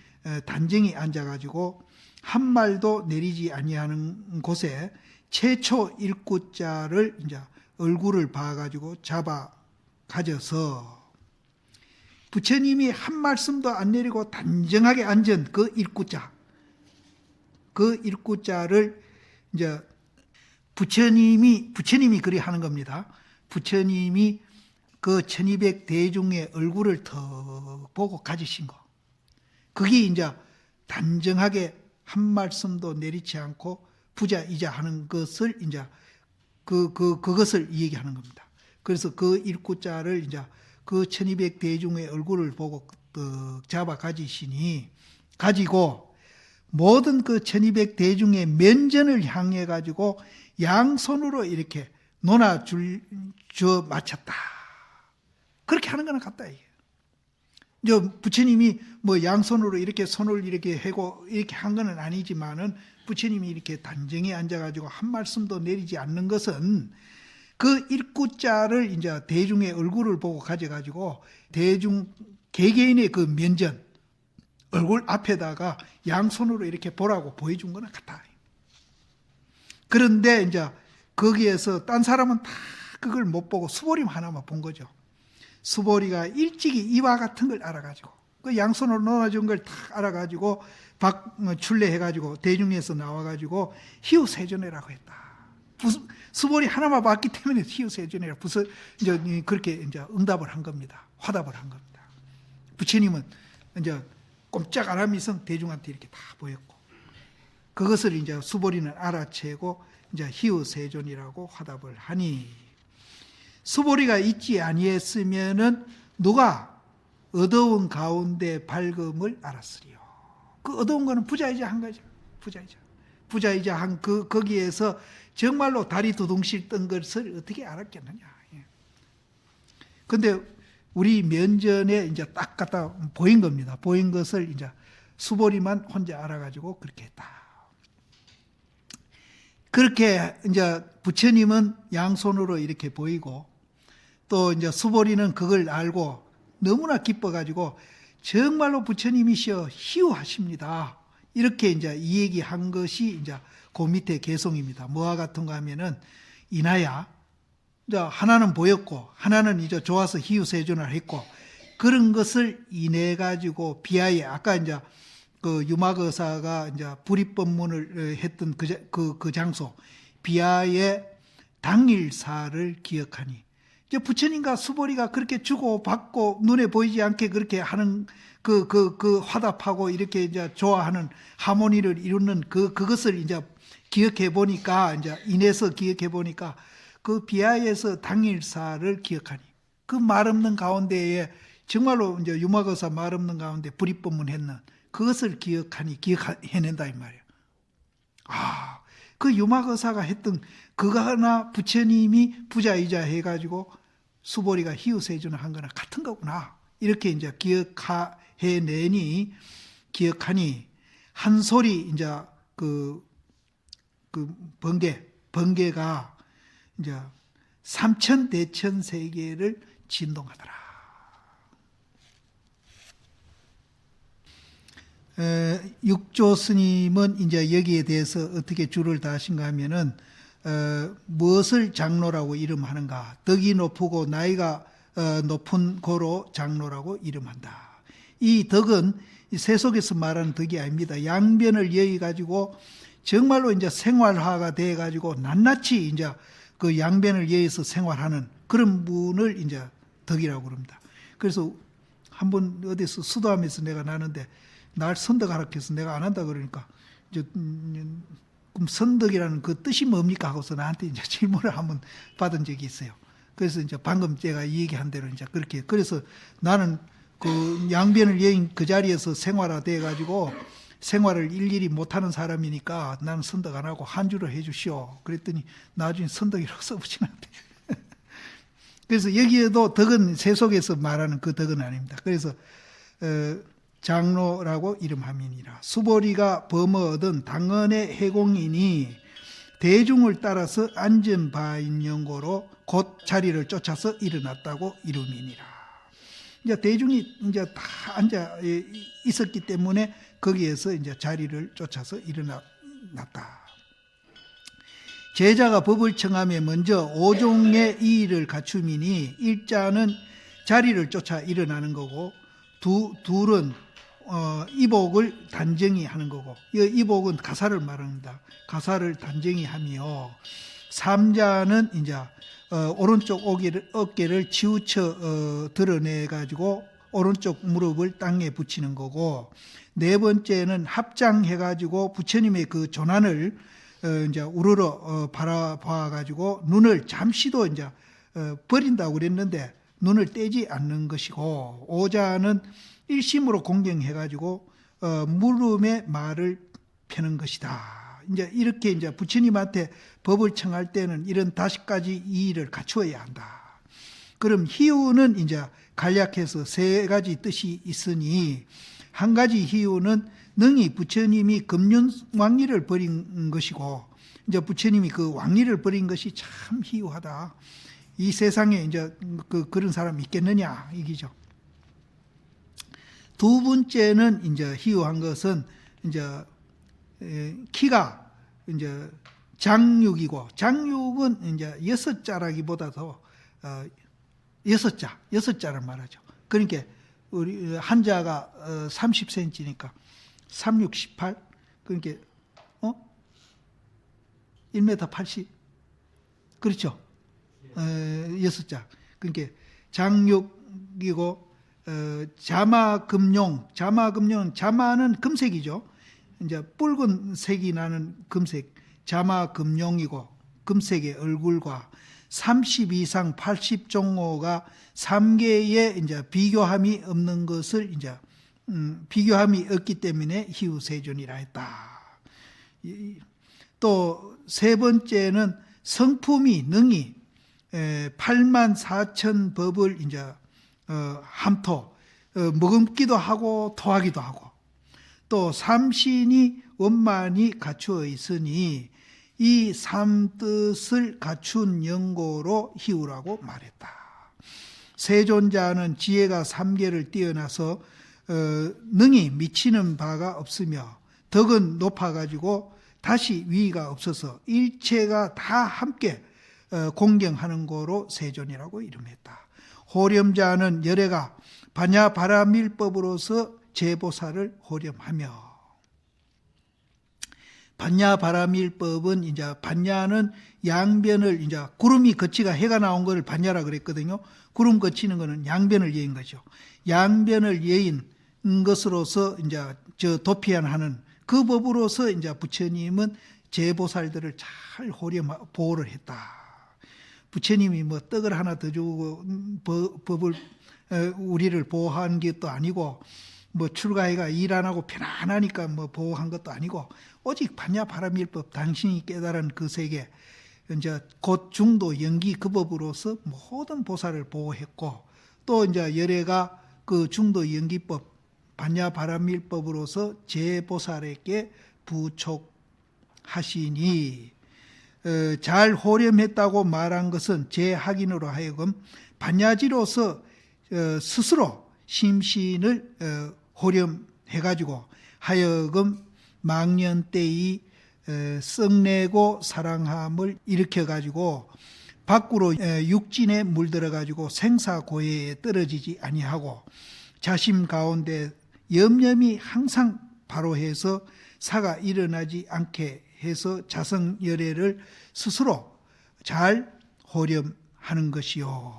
단정히 앉아 가지고 한 말도 내리지 아니하는 곳에 최초 일구자를 이제 얼굴을 봐가지고 잡아 가져서, 부처님이 한 말씀도 안 내리고 단정하게 앉은 그 일구자, 그 일구자를 이제 부처님이 그리 하는 겁니다. 부처님이 그 1200 대중의 얼굴을 더 보고 가지신 거. 그게 이제 단정하게 한 말씀도 내리지 않고 부자이자 하는 것을 이제 그것을 얘기하는 겁니다. 그래서 그 일구자를 이제 그 1200 대중의 얼굴을 보고 잡아 가지시니, 가지고 모든 그 1200 대중의 면전을 향해 가지고 양손으로 이렇게 논아줘 마쳤다. 그렇게 하는 거는 같다, 이게. 부처님이 뭐 양손으로 이렇게 손을 이렇게 하고 이렇게 한 거는 아니지만은, 부처님이 이렇게 단정히 앉아가지고 한 말씀도 내리지 않는 것은 그 일구자를 이제 대중의 얼굴을 보고 가져가지고 대중 개개인의 그 면전, 얼굴 앞에다가 양손으로 이렇게 보라고 보여준 거는 같다. 그런데 이제 거기에서 딴 사람은 다 그걸 못 보고 수보리 하나만 본 거죠. 수보리가 일찍이 이와 같은 걸 알아가지고, 그 양손으로 놓아준 걸 다 알아가지고 출래해가지고 대중에서 나와가지고 희우세존이라고 했다. 수보리 하나만 봤기 때문에 희우세존이라고 이제 그렇게 이제 응답을 한 겁니다. 화답을 한 겁니다. 부처님은 이제 꼼짝 안 하면서 대중한테 이렇게 다 보였고, 그것을 이제 수보리는 알아채고 이제 희우세존이라고 화답을 하니, 수보리가 있지 아니했으면은 누가 어두운 가운데 밝음을 알았으리요. 그 어두운 거는 부자이자 한 거죠. 부자이자 한 거기에서 정말로 달이 두둥실 뜬 것을 어떻게 알았겠느냐. 근데 우리 면전에 이제 딱 갖다 보인 겁니다. 보인 것을 이제 수보리만 혼자 알아가지고 그렇게 했다. 그렇게 이제 부처님은 양손으로 이렇게 보이고, 또 이제 수보리는 그걸 알고 너무나 기뻐가지고 정말로 부처님이시여 희우하십니다. 이렇게 이제 이 얘기한 것이 이제 그 밑에 개송입니다. 뭐와 같은가 하면은, 이나야, 이제 하나는 보였고 하나는 이제 좋아서 희우세존을 했고, 그런 것을 인해 가지고 비하에, 아까 이제 그 유마거사가 이제 불입법문을 했던 그 장소 비하의 당일사를 기억하니, 이제 부처님과 수보리가 그렇게 주고 받고 눈에 보이지 않게 그렇게 하는 그 화답하고 이렇게 이제 좋아하는 하모니를 이루는 그것을 이제 기억해 보니까, 이제 인해서 기억해 보니까 그 비하에서 당일사를 기억하니, 그 말 없는 가운데에 정말로 이제 유마거사 말 없는 가운데 불입법문 했는 그것을 기억해낸다 이 말이에요. 아, 그 유마거사가 했던 그거 하나 부처님이 부자이자 해가지고 수보리가 희우세존을 한 거나 같은 거구나. 이렇게 이제 기억하니 한 소리 이제 그 번개가 이제 삼천대천 세계를 진동하더라. 육조 스님은 이제 여기에 대해서 어떻게 줄을 다하신가 하면은, 무엇을 장로라고 이름하는가? 덕이 높고 나이가 높은 고로 장로라고 이름한다. 이 덕은 세속에서 말하는 덕이 아닙니다. 양변을 여의 가지고 정말로 이제 생활화가 돼 가지고 낱낱이 이제 그 양변을 여의서 생활하는 그런 분을 이제 덕이라고 그럽니다. 그래서 한번 어디서 수도하면서 내가 나는데, 날 선덕하라 해서 내가 안 한다 그러니까, 이제 그럼 선덕이라는 그 뜻이 뭡니까 하고서 나한테 이제 질문을 한번 받은 적이 있어요. 그래서 이제 방금 제가 이 얘기한 대로 이제 그렇게, 그래서 나는 그 양변을 여인 그 자리에서 생활화돼 가지고 생활을 일일이 못하는 사람이니까 나는 선덕 안 하고 한주로 해주시오. 그랬더니 나중에 선덕이라고 써붙이는데. 그래서 여기에도 덕은 세속에서 말하는 그 덕은 아닙니다. 그래서 장로라고 이름함이니라. 수보리가 범어 얻은 당언의 해공이니 대중을 따라서 앉은 바인 연고로 곧 자리를 쫓아서 일어났다고 이름이니라. 이제 대중이 이제 다 앉아 있었기 때문에 거기에서 이제 자리를 쫓아서 일어났다. 제자가 법을 청하며 먼저 5종의 이의를 갖춤이니, 일자는 자리를 쫓아 일어나는 거고, 둘은 이복을 단정히 하는 거고, 이복은 가사를 말합니다. 가사를 단정히 하며, 삼자는 이제 오른쪽 어깨를 치우쳐 드러내 가지고 오른쪽 무릎을 땅에 붙이는 거고, 네 번째는 합장해 가지고 부처님의 그 조난을 이제 우러러 바라봐 가지고 눈을 잠시도 이제 버린다고 그랬는데 눈을 떼지 않는 것이고, 오자는 일심으로 공경해 가지고 물음의 말을 펴는 것이다. 이제 이렇게 이제 부처님한테 법을 청할 때는 이런 5가지 이의를 갖추어야 한다. 그럼 희우는 이제 간략해서 3가지 뜻이 있으니, 한 가지 희우는 능히 부처님이 금륜왕리를 버린 것이고, 이제 부처님이 그 왕리를 버린 것이 참 희우하다. 이 세상에 이제 그런 사람이 있겠느냐 이기죠. 두 번째는 이제 희우한 것은 이제 키가 이제 장육이고, 장육은 이제 6자라기보다 더 6자를 말하죠. 그러니까 우리 한자가 30cm니까 3, 6, 18, 그러니까 1m 80, 그렇죠. 6자. 그러니까 장육이고, 자마금용, 자마는 금색이죠. 이제 붉은색이 나는 금색, 자마 금용이고 금색의 얼굴과 30 이상 80종호가 3개의 이제 비교함이 없는 것을 이제 비교함이 없기 때문에 희우세존이라 했다. 또 세 번째는 성품이 능히 8만 4천 법을 이제 함토 머금기도 하고 토하기도 하고 또 삼신이 원만히 갖추어 있으니 이 삼뜻을 갖춘 영고로 희우라고 말했다. 세존자는 지혜가 3계를 뛰어나서 능히 미치는 바가 없으며 덕은 높아가지고 다시 위가 없어서 일체가 다 함께 공경하는 거로 세존이라고 이름했다. 호렴자는 열애가 반야바라밀법으로서 제보살을 호렴하며 반야바라밀법은 이제 반야는 양변을 이제 구름이 거치가 해가 나온 것을 반야라 그랬거든요. 구름 거치는 것은 양변을 예인 거죠. 양변을 예인 것으로서 이제 저 도피안하는 그 법으로서 이제 부처님은 제보살들을 잘 호렴 보호를 했다. 부처님이 뭐 떡을 하나 더 주고 법을 우리를 보호한 것도 아니고 뭐 출가해가 일 안 하고 편안하니까 뭐 보호한 것도 아니고 오직 반야바라밀법 당신이 깨달은 그 세계 이제 곧 중도 연기 그 법으로서 모든 보살을 보호했고 또 이제 열애가 그 중도 연기법 반야바라밀법으로서 제보살에게 부촉하시니 잘 호렴했다고 말한 것은 제 확인으로 하여금 반야지로서 스스로 심신을 호렴해가지고 하여금 망년때의 썩내고 사랑함을 일으켜가지고 밖으로 육진에 물들어가지고 생사고해에 떨어지지 아니하고 자심 가운데 염려이 항상 바로해서 사가 일어나지 않게 해서 자성열애를 스스로 잘 호렴하는 것이요.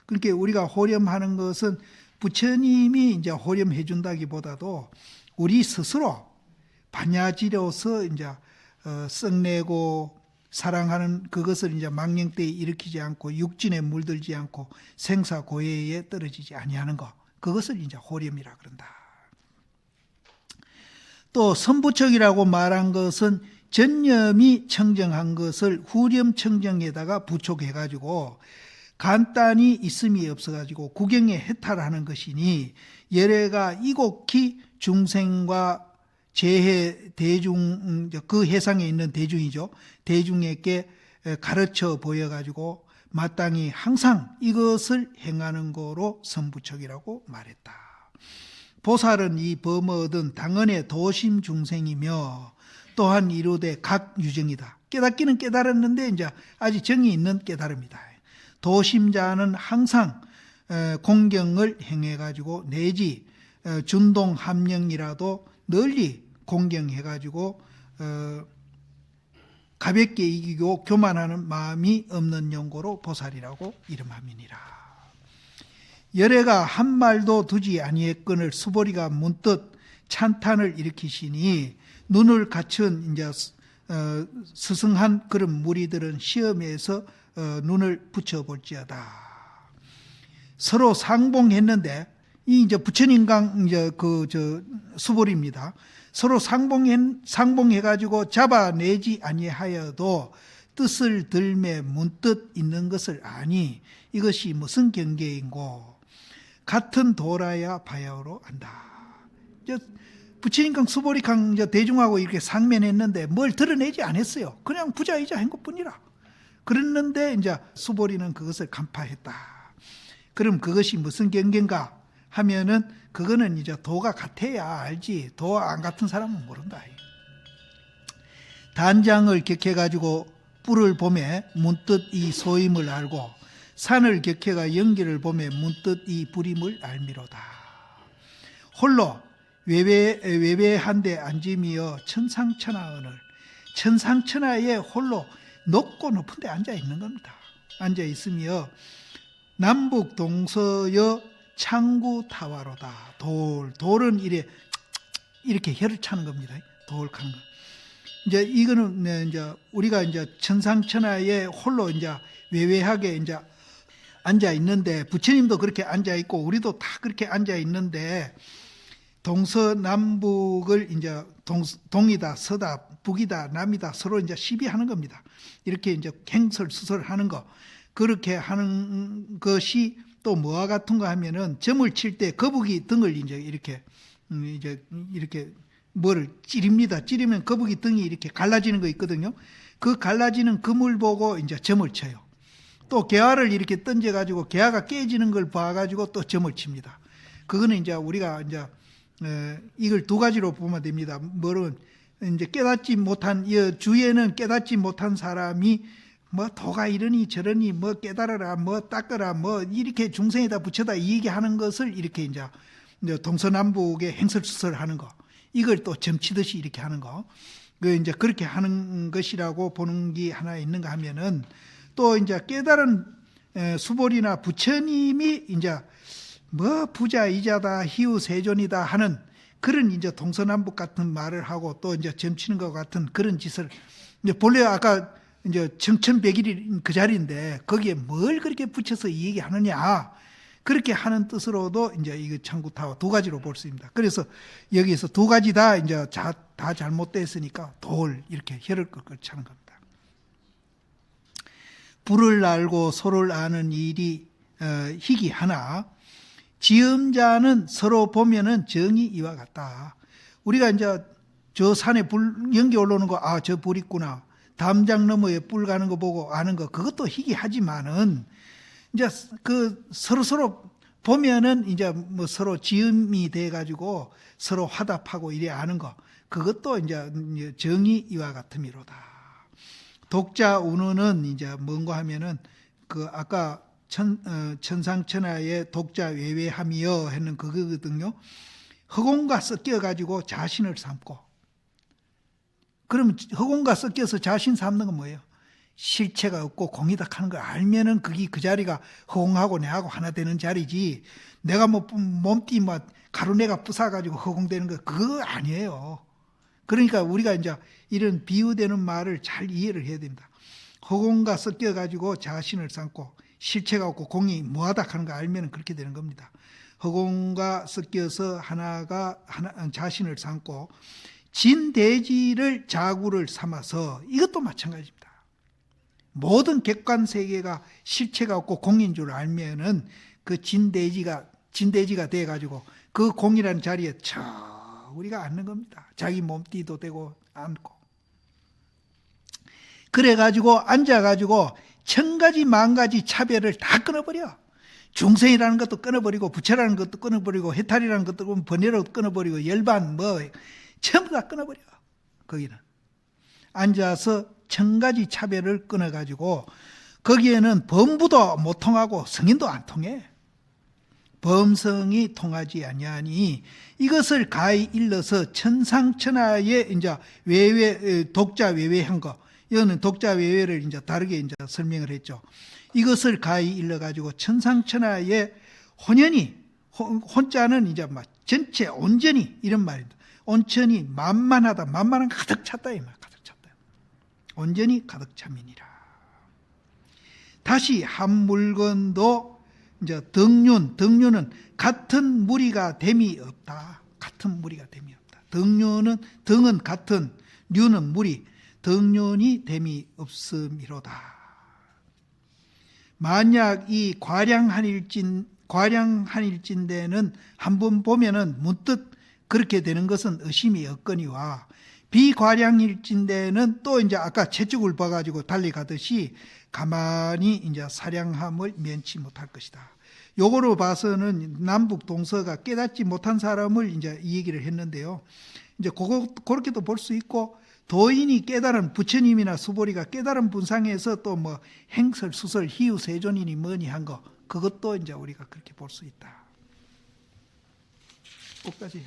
그렇게 우리가 호렴하는 것은 부처님이 이제 호렴해 준다기보다도 우리 스스로 반야지로서 이제 썩내고 사랑하는 그것을 이제 망령때에 일으키지 않고 육진에 물들지 않고 생사고해에 떨어지지 아니하는 것, 그것을 이제 호렴이라 그런다. 또 선부척이라고 말한 것은 전념이 청정한 것을 후렴 청정에다가 부촉해가지고 간단히 있음이 없어가지고 구경에 해탈하는 것이니 열애가 이곡히 중생과 재해 대중 그 해상에 있는 대중이죠. 대중에게 가르쳐 보여가지고 마땅히 항상 이것을 행하는 거로 선부척이라고 말했다. 보살은 이 범어든 당언의 도심 중생이며 또한 이루되 각 유정이다. 깨닫기는 깨달았는데 이제 아직 정이 있는 깨달음이다. 도심자는 항상 공경을 행해가지고 내지 준동 함령이라도 널리 공경해가지고 가볍게 이기고 교만하는 마음이 없는 용고로 보살이라고 이름함이니라. 열애가 한 말도 두지 아니했거늘 수보리가 문득 찬탄을 일으키시니 눈을 갖춘 이제 스승한 그런 무리들은 시험에서 눈을 붙여볼지어다. 서로 상봉했는데 이 이제 부처님강 이제 수보리입니다. 서로 상봉해가지고 잡아내지 아니하여도 뜻을 들매 문득 있는 것을 아니 이것이 무슨 경계인고 같은 도라야 바야흐로 안다. 부처님강 수보리강 대중하고 이렇게 상면했는데 뭘 드러내지 않았어요. 그냥 부자이자 한 것뿐이라. 그랬는데 이제 수보리는 그것을 간파했다. 그럼 그것이 무슨 경계인가 하면은 그거는 이제 도가 같아야 알지. 도 안 같은 사람은 모른다. 단장을 격해가지고 뿔을 보매 문득 이 소임을 알고 산을 격해가 연기를 보매 문득 이 불임을 알미로다. 홀로 외배한데 앉음이여 천상천하언을 천상천하에 홀로 높고 높은 데 앉아 있는 겁니다. 앉아 있으며 남북 동서여 창구 타와로다. 돌은 이렇게 혀를 차는 겁니다. 도울하는 거. 이제 이거는 네, 이제 우리가 이제 천상천하에 홀로 이제 외외하게 이제 앉아 있는데, 부처님도 그렇게 앉아 있고 우리도 다 그렇게 앉아 있는데, 동서남북을 이제 동이다 서다 북이다 남이다 서로 이제 시비하는 겁니다. 이렇게 이제 행설수설하는 거, 그렇게 하는 것이 또 뭐와 같은가 하면은 점을 칠 때 거북이 등을 이제 이렇게 뭐를 찌릅니다. 찌르면 거북이 등이 이렇게 갈라지는 거 있거든요. 그 갈라지는 금을 보고 이제 점을 쳐요. 또 개화를 이렇게 던져가지고 개화가 깨지는 걸 봐가지고 또 점을 칩니다. 그거는 이제 우리가 이제 이걸 두 가지로 보면 됩니다. 뭐는 이제 깨닫지 못한, 주위에는 깨닫지 못한 사람이 뭐 도가 이러니 저러니 뭐 깨달아라 뭐 닦아라 뭐 이렇게 중생에다 붙여다 이 얘기하는 것을 이렇게 이제 동서남북에 행설수설하는 거, 이걸 또 점치듯이 이렇게 하는 거, 그 이제 그렇게 하는 것이라고 보는 게 하나 있는가 하면은, 또 이제 깨달은 수보리나 부처님이 이제 뭐 부자 이자다 희우세존이다 하는 그런 이제 동서남북 같은 말을 하고 또 이제 점치는 것 같은 그런 짓을, 이제 본래 아까 이제 청천백일이 그 자리인데 거기에 뭘 그렇게 붙여서 이 얘기하느냐, 그렇게 하는 뜻으로도 이제 이거 청구타와 두 가지로 볼 수 있습니다. 그래서 여기서 두 가지 다 이제 다 잘못됐으니까 돌 이렇게 혀를 끌끌 차는 겁니다. 불을 알고 소를 아는 일이 희귀하나 지음자는 서로 보면은 정이 이와 같다. 우리가 이제 저 산에 불 연기 올라오는 거, 아, 저 불 있구나. 담장 너머에 불 가는 거 보고 아는 거, 그것도 희귀하지만은 이제 그 서로 보면은 이제 뭐 서로 지음이 돼 가지고 서로 화답하고 이래 아는 거, 그것도 이제 정이 이와 같음이로다. 독자 운우는 이제 뭔가 하면은 그 아까 천상천하의 독자 외외함이여 했는 그거거든요. 허공과 섞여 가지고 자신을 삼고, 그러면 허공과 섞여서 자신 삼는 건 뭐예요? 실체가 없고 공이다 하는 걸 알면은 그게 그 자리가 허공하고 내하고 하나 되는 자리지, 내가 뭐 몸띠 뭐 가루내가 부사가지고 허공되는 거 그거 아니에요. 그러니까 우리가 이제 이런 비유되는 말을 잘 이해를 해야 됩니다. 허공과 섞여가지고 자신을 삼고 실체가 없고 공이 뭐하다 하는 거 알면 그렇게 되는 겁니다. 허공과 섞여서 하나 자신을 삼고 진대지를 자구를 삼아서, 이것도 마찬가지입니다. 모든 객관 세계가 실체가 없고 공인 줄 알면은 그 진대지가 돼가지고 그 공이라는 자리에 우리가 앉는 겁니다. 자기 몸띠도 되고 앉고. 그래가지고 앉아가지고 천가지 만가지 차별을 다 끊어버려. 중생이라는 것도 끊어버리고 부처라는 것도 끊어버리고 해탈이라는 것도 번뇌로 끊어버리고 열반 뭐 전부 다 끊어버려. 거기는 앉아서 천가지 차별을 끊어가지고 거기에는 범부도 못 통하고 성인도 안 통해. 범성이 통하지 아니하니 이것을 가히 일러서 천상천하에 이제 독자 외외한 거, 이거는 독자 외외를 이제 다르게 이제 설명을 했죠. 이것을 가히 일러 가지고 천상천하에 혼연히, 혼자는 이제 막 전체 온전히 이런 말입니다. 온천히 만만하다, 만만한 가득 찼다 이 말, 가득 찼다. 온전히 가득 참이니라. 다시 한 물건도 이제 등륜은 같은 무리가 됨이 없다. 같은 무리가 됨이 없다. 등은 같은, 륜은 무리, 등륜이 됨이 없음이로다. 만약 이 과량한일진대는 한번 보면은 문득 그렇게 되는 것은 의심이 없거니와, 비과량일진대는 또 이제 아까 채찍을 봐가지고 달려가듯이 가만히 이제 사량함을 면치 못할 것이다. 요거로 봐서는 남북 동서가 깨닫지 못한 사람을 이제 이 얘기를 했는데요. 이제 그렇게도 볼 수 있고, 도인이 깨달은, 부처님이나 수보리가 깨달은 분상에서 또 뭐 행설, 수설, 희유, 세존이니 뭐니 한 거, 그것도 이제 우리가 그렇게 볼 수 있다. 끝까지.